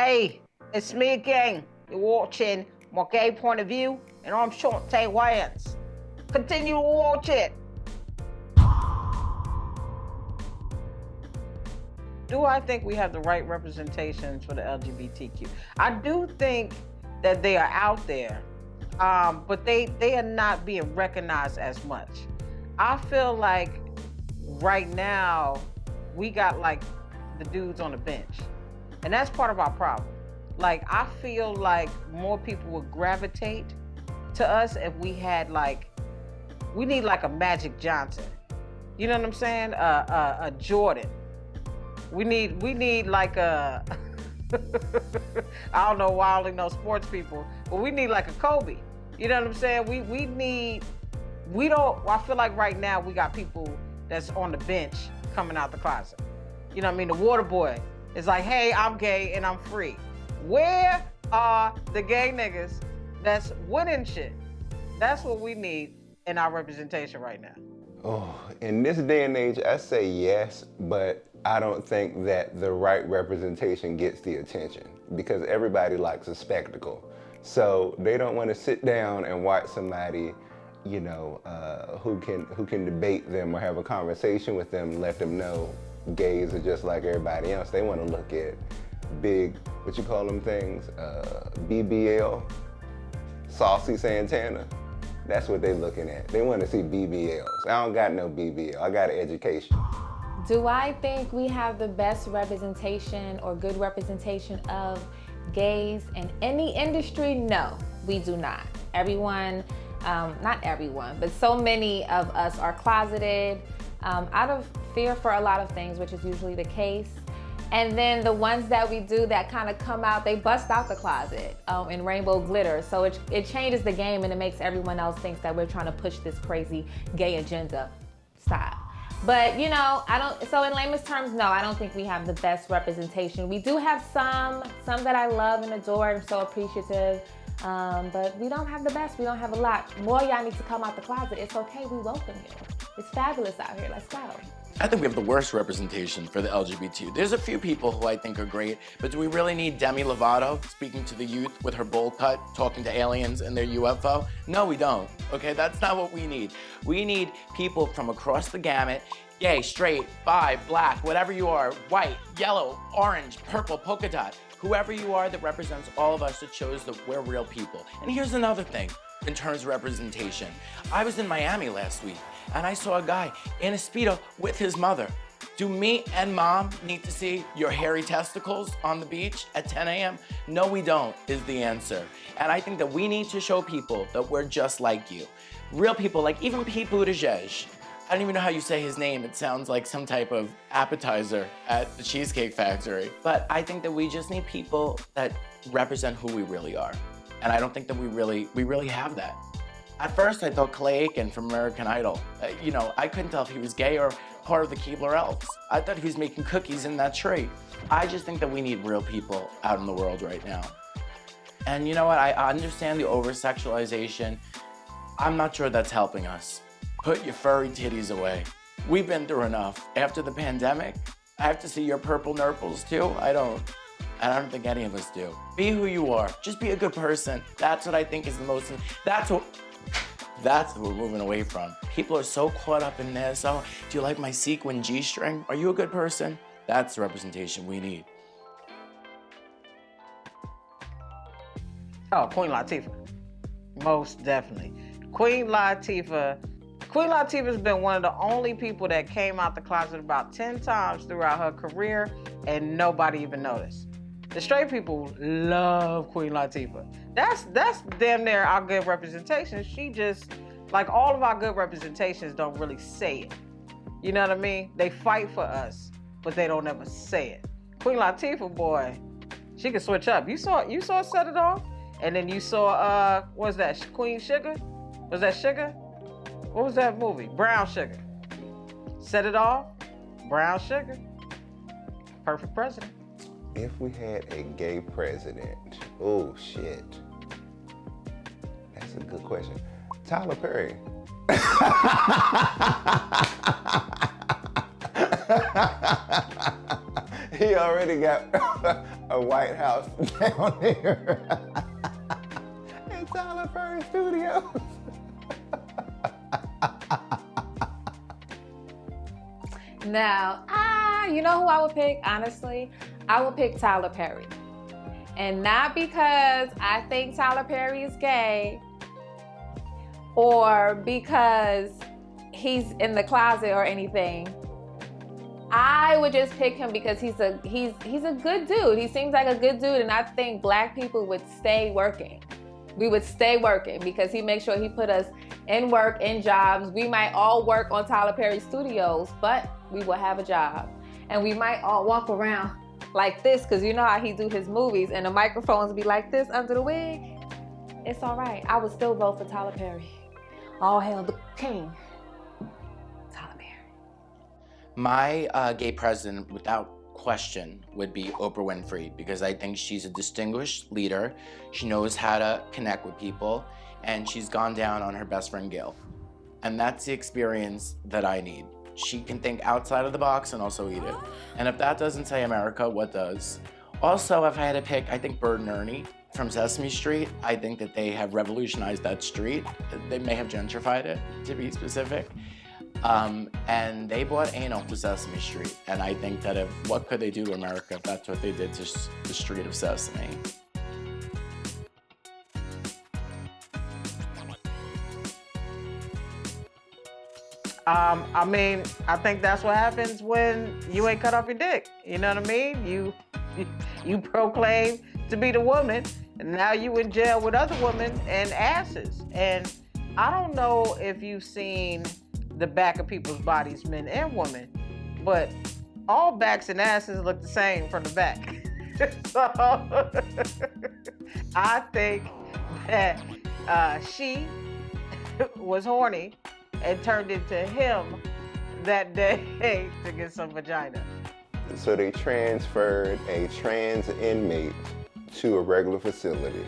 Hey, it's me again. You're watching My Gay Point of View, and I'm Chaunte Wayans. Continue to watch it. Do I think we have the right representations for the LGBTQ? I do think that they are out there, but they are not being recognized as much. I feel like right now we got like the dudes on the bench, and that's part of our problem. Like, I feel like more people would gravitate to us if we had we need like a Magic Johnson. You know what I'm saying? A Jordan. We need like a, I don't know why I only know sports people, but we need like a Kobe. You know what I'm saying? I feel like right now we got people that's on the bench coming out the closet. You know what I mean? The water boy is like, hey, I'm gay and I'm free. Where are the gay niggas that's winning shit? That's what we need in our representation right now. Oh, in this day and age, I say yes, but I don't think that the right representation gets the attention because everybody likes a spectacle. So they don't want to sit down and watch somebody, you know, who can debate them or have a conversation with them, let them know gays are just like everybody else. They want to look at big, what you call them things, BBL, Saucy Santana. That's what they're looking at. They want to see BBLs. I don't got no BBL, I got an education. Do I think we have the best representation or good representation of gays in any industry? No, we do not. Everyone, not everyone, but so many of us are closeted out of fear for a lot of things, which is usually the case. And then the ones that we do that kind of come out, they bust out the closet in rainbow glitter. So it changes the game and it makes everyone else think that we're trying to push this crazy gay agenda. Stop. But, you know, so in layman's terms, no, I don't think we have the best representation. We do have some that I love and adore. I'm so appreciative. But we don't have the best. We don't have a lot. More y'all need to come out the closet. It's okay. We welcome you. It's fabulous out here. Let's go. I think we have the worst representation for the LGBT. There's a few people who I think are great, but do we really need Demi Lovato speaking to the youth with her bowl cut, talking to aliens and their UFO? No, we don't, okay? That's not what we need. We need people from across the gamut, gay, straight, bi, black, whatever you are, white, yellow, orange, purple, polka dot, whoever you are that represents all of us that shows that we're real people. And here's another thing in terms of representation. I was in Miami last week, and I saw a guy in a Speedo with his mother. Do me and mom need to see your hairy testicles on the beach at 10 a.m.? No, we don't, is the answer. And I think that we need to show people that we're just like you. Real people, like even Pete Buttigieg. I don't even know how you say his name. It sounds like some type of appetizer at the Cheesecake Factory. But I think that we just need people that represent who we really are. And I don't think that we really have that. At first, I thought Clay Aiken from American Idol. You know, I couldn't tell if he was gay or part of the Keebler Elves. I thought he was making cookies in that tray. I just think that we need real people out in the world right now. And you know what, I understand the over-sexualization. I'm not sure that's helping us. Put your furry titties away. We've been through enough. After the pandemic, I have to see your purple nurples too? I don't think any of us do. Be who you are. Just be a good person. That's what I think is the most, that's what we're moving away from. People are so caught up in this. Oh, do you like my sequin G-string? Are you a good person? That's the representation we need. Oh, Queen Latifah. Most definitely. Queen Latifah's been one of the only people that came out the closet about 10 times throughout her career, and nobody even noticed. The straight people love Queen Latifah. That's damn near our good representation. She just, like all of our good representations don't really say it. You know what I mean? They fight for us, but they don't ever say it. Queen Latifah, boy, she can switch up. You saw Set It Off? And then you saw, what was that, Queen Sugar? Was that Sugar? What was that movie? Brown Sugar. Set It Off, Brown Sugar. Perfect president. If we had a gay president, oh shit. That's a good question. Tyler Perry. He already got a White House down there in Tyler Perry Studios. Now, you know who I would pick, honestly? I would pick Tyler Perry. And not because I think Tyler Perry is gay or because he's in the closet or anything. I would just pick him because he's a good dude. He seems like a good dude, and I think black people would stay working. We would stay working because he makes sure he put us in work, in jobs. We might all work on Tyler Perry Studios, but we will have a job. And we might all walk around like this, because you know how he do his movies and the microphones be like this under the wig. It's all right. I would still vote for Tyler Perry. All hail the king. Tyler Perry. My gay president, without question, would be Oprah Winfrey, because I think she's a distinguished leader. She knows how to connect with people, and she's gone down on her best friend Gail. And that's the experience that I need. She can think outside of the box and also eat it. And if that doesn't say America, what does? Also, if I had to pick, I think Bert and Ernie from Sesame Street. I think that they have revolutionized that street. They may have gentrified it, to be specific. And they brought anal to Sesame Street. And I think that what could they do to America if that's what they did to the street of Sesame? I mean, I think that's what happens when you ain't cut off your dick. You know what I mean? You proclaim to be the woman, and now you in jail with other women and asses. And I don't know if you've seen the back of people's bodies, men and women, but all backs and asses look the same from the back. So I think that she was horny and turned into him that day to get some vagina. So they transferred a trans inmate to a regular facility.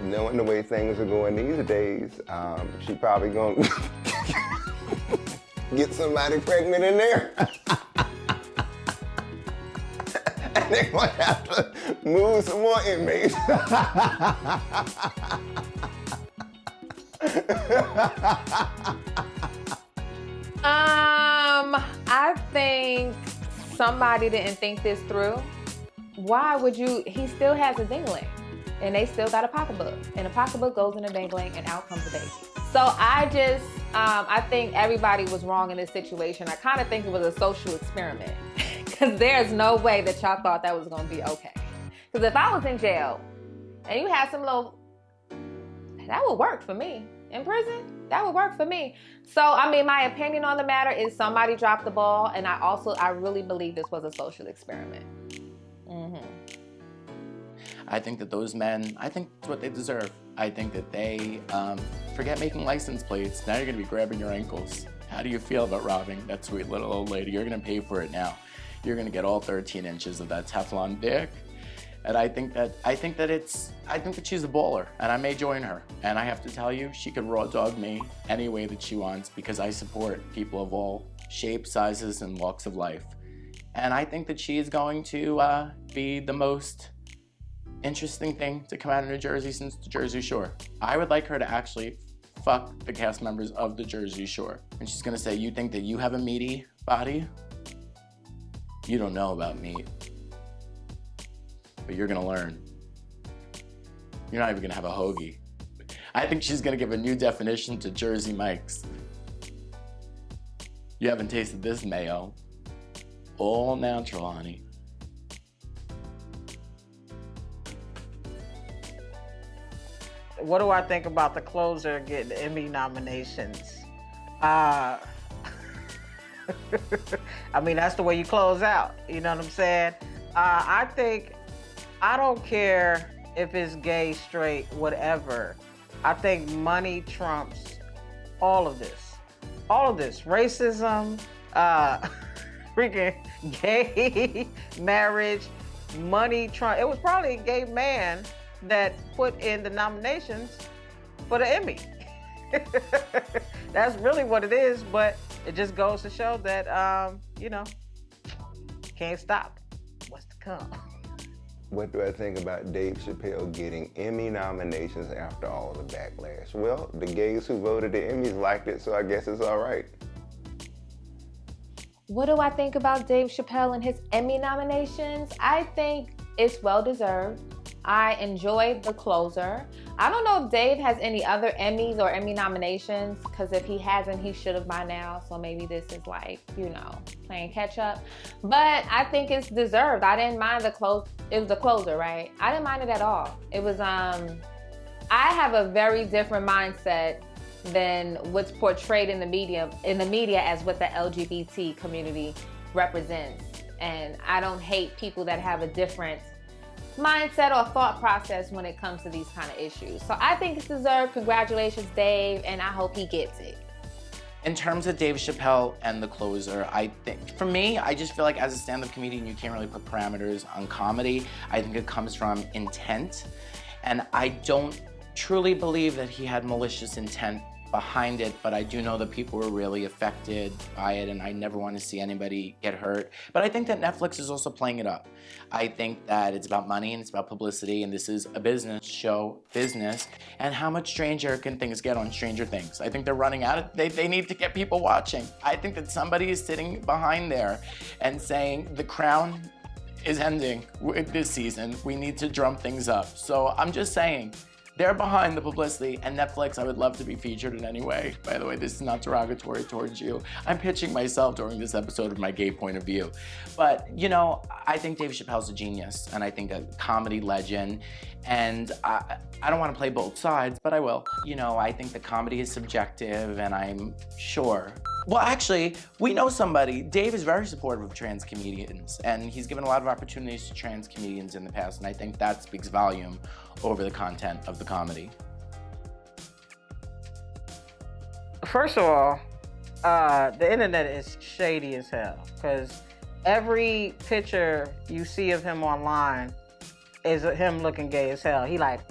Knowing the way things are going these days, she probably gonna get somebody pregnant in there. And they're gonna have to move some more inmates. I think somebody didn't think this through. Why would you? He still has a dingling, and they still got a pocketbook, and a pocketbook goes in a dingling, and out comes the baby. So I think everybody was wrong in this situation. I kind of think it was a social experiment, because there's no way that y'all thought that was gonna be okay. Because if I was in jail, and you had some little, that would work for me. In prison, that would work for me. So, I mean, my opinion on the matter is somebody dropped the ball, and I really believe this was a social experiment. Mm-hmm. I think that those men, I think it's what they deserve. I think that they forget making license plates. Now you're gonna be grabbing your ankles. How do you feel about robbing that sweet little old lady? You're gonna pay for it now. You're gonna get all 13 inches of that Teflon dick. And I think that she's a baller, and I may join her. And I have to tell you, she could raw dog me any way that she wants, because I support people of all shapes, sizes, and walks of life. And I think that she is going to be the most interesting thing to come out of New Jersey since the Jersey Shore. I would like her to actually fuck the cast members of the Jersey Shore. And she's gonna say, you think that you have a meaty body? You don't know about meat. But you're gonna learn. You're not even gonna have a hoagie. I think she's gonna give a new definition to Jersey Mike's. You haven't tasted this mayo. All natural, honey. What do I think about the closer getting Emmy nominations? I mean, that's the way you close out. You know what I'm saying? I don't care if it's gay, straight, whatever. I think money trumps all of this. All of this. Racism, freaking gay marriage, money trump. It was probably a gay man that put in the nominations for the Emmy. That's really what it is, but it just goes to show that, can't stop what's to come. What do I think about Dave Chappelle getting Emmy nominations after all the backlash? Well, the gays who voted the Emmys liked it, so I guess it's all right. What do I think about Dave Chappelle and his Emmy nominations? I think it's well-deserved. I enjoyed The Closer. I don't know if Dave has any other Emmys or Emmy nominations, because if he hasn't, he should have by now. So maybe this is like, you know, playing catch up. But I think it's deserved. I didn't mind The Closer. It was The Closer, right? I didn't mind it at all. It was, I have a very different mindset than what's portrayed in the media as what the LGBT community represents. And I don't hate people that have a different mindset or thought process when it comes to these kind of issues. So I think it's deserved. Congratulations, Dave, and I hope he gets it. In terms of Dave Chappelle and The Closer, I think, for me, I just feel like as a stand-up comedian, you can't really put parameters on comedy. I think it comes from intent, and I don't truly believe that he had malicious intent behind it, but I do know that people were really affected by it, and I never want to see anybody get hurt. But I think that Netflix is also playing it up. I think that it's about money and it's about publicity, and this is a business show, and how much stranger can things get on Stranger Things? I think they're running out of, they need to get people watching. I think that somebody is sitting behind there and saying, The Crown is ending this season. We need to drum things up. So I'm just saying, they're behind the publicity, and Netflix, I would love to be featured in any way. By the way, this is not derogatory towards you. I'm pitching myself during this episode of my gay point of view. But, you know, I think Dave Chappelle's a genius, and I think a comedy legend. And I don't want to play both sides, but I will. You know, I think the comedy is subjective, and I'm sure. Well, actually, we know somebody. Dave is very supportive of trans comedians, and he's given a lot of opportunities to trans comedians in the past, and I think that speaks volume over the content of the comedy. First of all, the internet is shady as hell, because every picture you see of him online is him looking gay as hell. He like,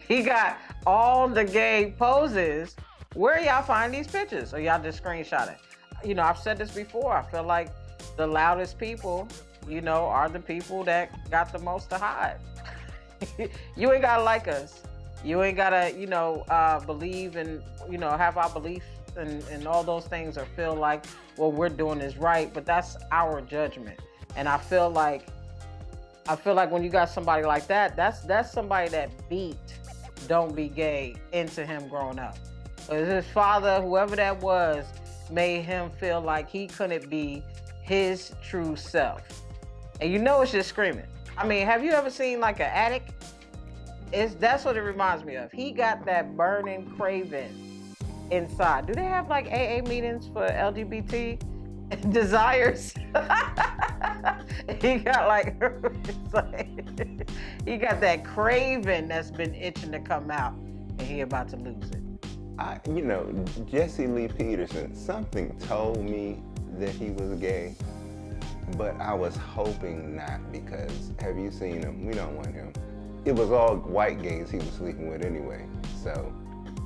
he got all the gay poses. Where y'all find these pictures? Or y'all just screenshot it? You know, I've said this before. I feel like the loudest people, you know, are the people that got the most to hide. You ain't gotta like us. You ain't gotta, you know, believe and, you know, have our beliefs and all those things, or feel like what we're doing is right, but that's our judgment. And I feel like when you got somebody like that, that's somebody that beat Don't Be Gay into him growing up. His father, whoever that was, made him feel like he couldn't be his true self. And you know it's just screaming. I mean, have you ever seen like an addict? That's what it reminds me of. He got that burning craving inside. Do they have like AA meetings for LGBT desires? He got like, he got that craving that's been itching to come out, and he about to lose it. You know, Jesse Lee Peterson, something told me that he was gay, but I was hoping not, because have you seen him? We don't want him. It was all white gays he was sleeping with anyway, so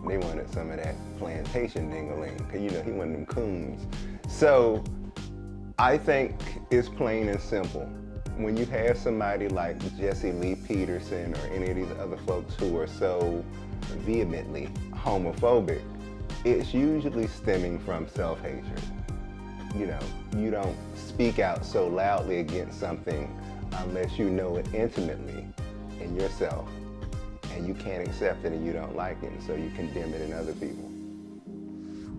they wanted some of that plantation ding-a-ling, because you know, he one of them coons. So I think it's plain and simple. When you have somebody like Jesse Lee Peterson or any of these other folks who are so vehemently homophobic, it's usually stemming from self-hatred. You know, you don't speak out so loudly against something unless you know it intimately in yourself, and you can't accept it and you don't like it, and so you condemn it in other people.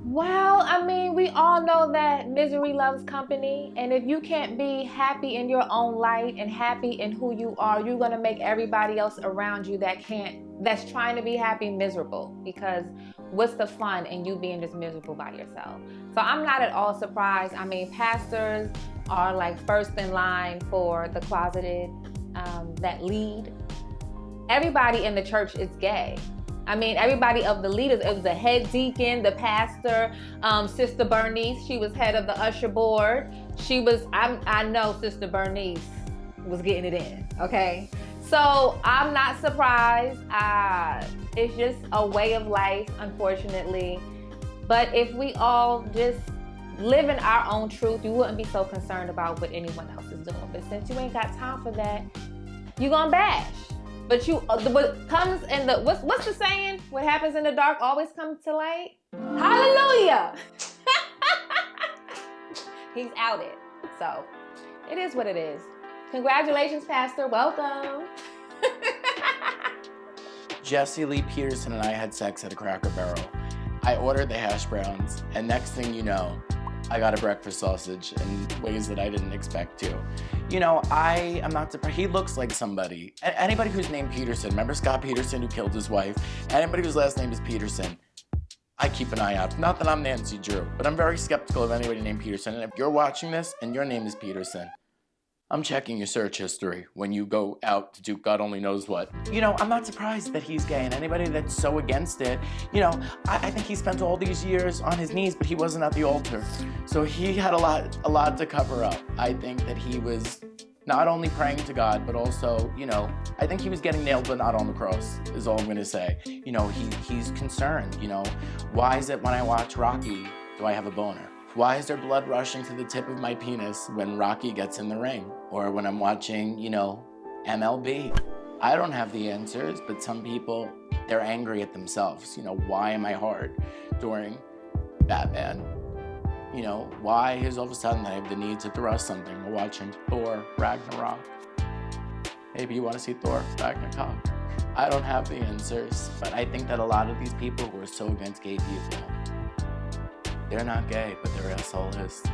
Well, I mean, we all know that misery loves company, and if you can't be happy in your own light and happy in who you are, you're gonna make everybody else around you that's trying to be happy miserable, because what's the fun in you being just miserable by yourself? So I'm not at all surprised. I mean, pastors are like first in line for the closeted that lead. Everybody in the church is gay. I mean, everybody of the leaders, it was the head deacon, the pastor, Sister Bernice, she was head of the usher board. I know Sister Bernice was getting it in, okay? So I'm not surprised. It's just a way of life, unfortunately. But if we all just living our own truth, you wouldn't be so concerned about what anyone else is doing. But since you ain't got time for that, you gonna bash. But what comes in the, what's the saying? What happens in the dark always comes to light. Hallelujah. He's outed. So it is what it is. Congratulations, Pastor. Welcome. Jesse Lee Peterson and I had sex at a Cracker Barrel. I ordered the hash browns, and next thing you know, I got a breakfast sausage in ways that I didn't expect to. You know, I am not surprised. He looks like somebody. Anybody who's named Peterson, remember Scott Peterson who killed his wife? Anybody whose last name is Peterson, I keep an eye out. Not that I'm Nancy Drew, but I'm very skeptical of anybody named Peterson. And if you're watching this and your name is Peterson, I'm checking your search history when you go out to do God only knows what. You know, I'm not surprised that he's gay, and anybody that's so against it, you know, I think he spent all these years on his knees, but he wasn't at the altar. So he had a lot to cover up. I think that he was not only praying to God, but also, you know, I think he was getting nailed, but not on the cross, is all I'm gonna say. You know, he's concerned, you know. Why is it when I watch Rocky, do I have a boner? Why is there blood rushing to the tip of my penis when Rocky gets in the ring? Or when I'm watching, you know, MLB? I don't have the answers, but some people, they're angry at themselves. You know, why am I hard during Batman? You know, why is all of a sudden I have the need to thrust something? We're watching Thor Ragnarok. Maybe you want to see Thor Ragnarok. I don't have the answers, but I think that a lot of these people who are so against gay people, they're not gay, but they're assholeists.